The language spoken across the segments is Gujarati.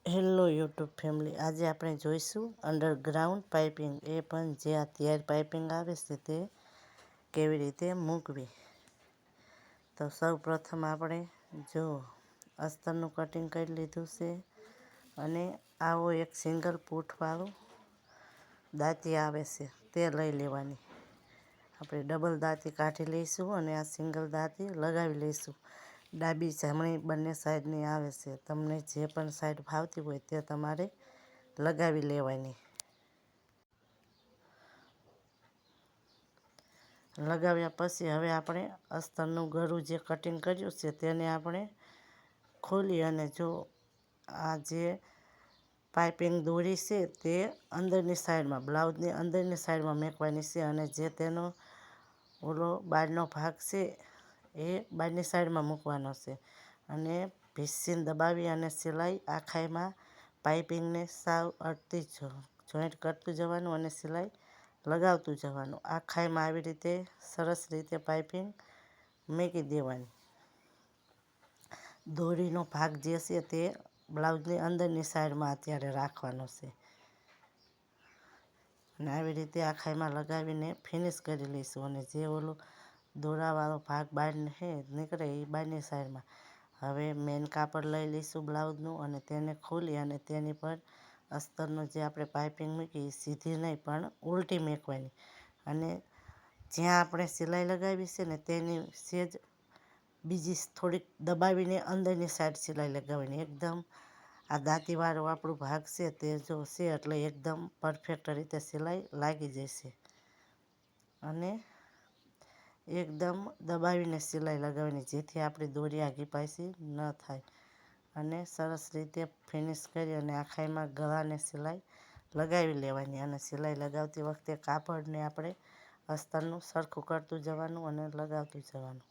હેલો યુટ્યુબ ફેમિલી, આજે આપણે જોઈશું અંડરગ્રાઉન્ડ પાઇપિંગ, એ પણ જે આ તૈયાર પાઇપિંગ આવે છે તે કેવી રીતે મૂકવી. તો સૌ પ્રથમ આપણે જો અસ્તરનું કટિંગ કરી લીધું છે અને આવો એક સિંગલ પૂઠવાળું દાંતી આવે છે તે લઈ લેવાની. આપણે ડબલ દાંતી કાઢી લઈશું અને આ સિંગલ દાંતી લગાવી લઈશું. ડાબી જમણી બંને સાઈડની આવે છે, તમને જે પણ સાઈડ ભાવતી હોય તે તમારે લગાવી લેવાની. લગાવ્યા પછી હવે આપણે અસ્તરનું ગળું જે કટિંગ કર્યું છે તેને આપણે ખોલી અને જો આ જે પાઇપિંગ દોરી છે તે અંદરની સાઈડમાં, બ્લાઉઝની અંદરની સાઈડમાં મૂકવાની છે અને જે તેનો ઓલો બારનો ભાગ છે એ બહારની સાઈડમાં મૂકવાનો છે અને ભીસીને દબાવી અને સિલાઈ આખાઈમાં પાઇપિંગને સાવ અડતી જોઈન્ટ કરતું જવાનું અને સિલાઈ લગાવતું જવાનું. આખાઈમાં આવી રીતે સરસ રીતે પાઇપિંગ મૂકી દેવાની. દોરીનો ભાગ જે છે તે બ્લાઉઝની અંદરની સાઈડમાં અત્યારે રાખવાનો છે અને આવી રીતે આખાઈમાં લગાવીને ફિનિશ કરી લઈશું. અને જે ઓલો દોરાવાળો ભાગ બહાર નીકળે એ બહારની સાઈડમાં. હવે મેન કાપડ લઈ લઈશું બ્લાઉઝનું અને તેને ખોલી અને તેની પર અસ્તરનું જે આપણે પાઇપિંગ મૂકી સીધી નહીં પણ ઉલટી મૂકવાની અને જ્યાં આપણે સિલાઈ લગાવી છે ને તેની સેજ બીજી થોડીક દબાવીને અંદરની સાઈડ સિલાઈ લગાવવાની. એકદમ આ દાંતીવાળો આપણો ભાગ છે તે જો છે એટલે એકદમ પરફેક્ટ રીતે સિલાઈ લાગી જશે અને એકદમ દબાવીને સિલાઈ લગાવવાની જેથી આપણી દોરી આગી પાછી ન થાય. અને સરસ રીતે ફિનિશ કરી અને આખાઈમાં ગળાને સિલાઈ લગાવી લેવાની અને સિલાઈ લગાવતી વખતે કાપડને આપણે અસ્તરનું સરખું કરતું જવાનું અને લગાવતું જવાનું.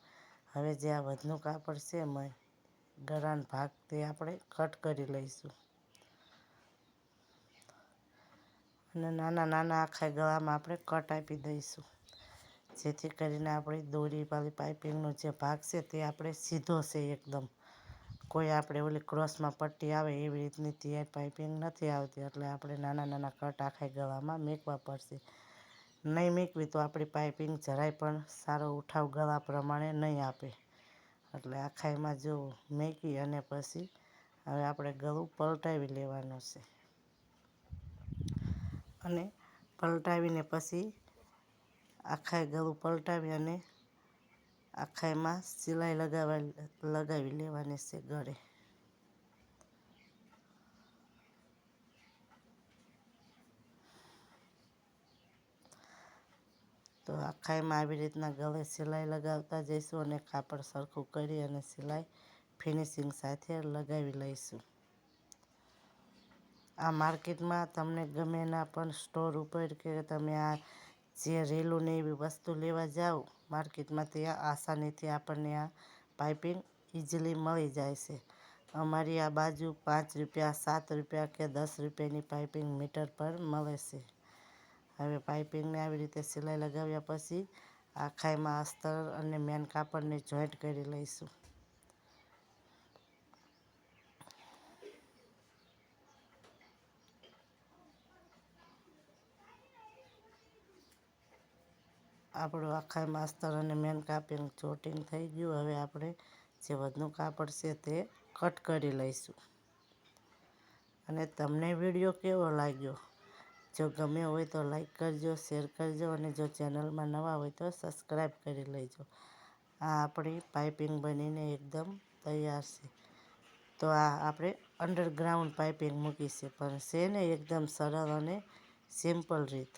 હવે જે આ વધનું કાપડ છે ગળાનો ભાગ તે આપણે કટ કરી લઈશું અને નાના નાના આખા ગળામાં આપણે કટ આપી દઈશું જેથી કરીને આપણી દોરીવાળી પાઇપિંગનો જે ભાગ છે તે આપણે સીધો છે એકદમ. કોઈ આપણે ઓલી ક્રોસમાં પટ્ટી આવે એવી રીતની તૈયાર પાઇપિંગ નથી આવતી, એટલે આપણે નાના નાના કટ આખા ગળામાં મૂકવા પડશે. નહીં મૂકવી તો આપણી પાઇપિંગ જરાય પણ સારો ઉઠાવ ગળા પ્રમાણે નહીં આપે. એટલે આખાઈમાં જો મૂકી અને પછી હવે આપણે ગળું પલટાવી લેવાનું છે અને પલટાવીને પછી આખાઈ ગળું પલટાવી અને આખાઈમાં સિલાઈ લગાવી લેવાની છે ગળે. તો આખાઈમાં આવી રીતના ગળે સિલાઈ લગાવતા જઈશું અને કાપડ સરખું કરી અને સિલાઈ ફિનિશિંગ સાથે લગાવી લઈશું. આ માર્કેટમાં તમને ગમે એના પણ સ્ટોર ઉપર કે તમે આ જે રેલું ને એવી વસ્તુ લેવા જાઓ માર્કેટમાં ત્યાં આસાનીથી આપણને આ પાઇપિંગ ઇઝીલી મળી જાય છે. અમારી આ બાજુ 5 રૂપિયા, 7 રૂપિયા કે 10 રૂપિયાની પાઇપિંગ મીટર પર મળે છે. હવે પાઇપિંગને આવી રીતે સિલાઈ લગાવ્યા પછી આખાઈમાં અસ્તર અને મેન કાપડને જોઈન્ટ કરી લઈશું. આપણું આખાઈમાં અસ્તર અને મેન કાપડ જોટિંગ થઈ ગયું. હવે આપણે જે વધનું કાપડ છે તે કટ કરી લઈશું. અને તમને વિડીયો કેવો લાગ્યો? જો ગમ્યો હોય તો લાઈક કરજો, શેર કરજો અને જો ચેનલમાં નવા હોય તો સબસ્ક્રાઈબ કરી લેજો. આ આપણી પાઇપિંગ બનીને એકદમ તૈયાર છે. તો આ આપણે અંડરગ્રાઉન્ડ પાઇપિંગ મૂકી છે પણ છે ને એકદમ સરળ અને સિમ્પલ રીત.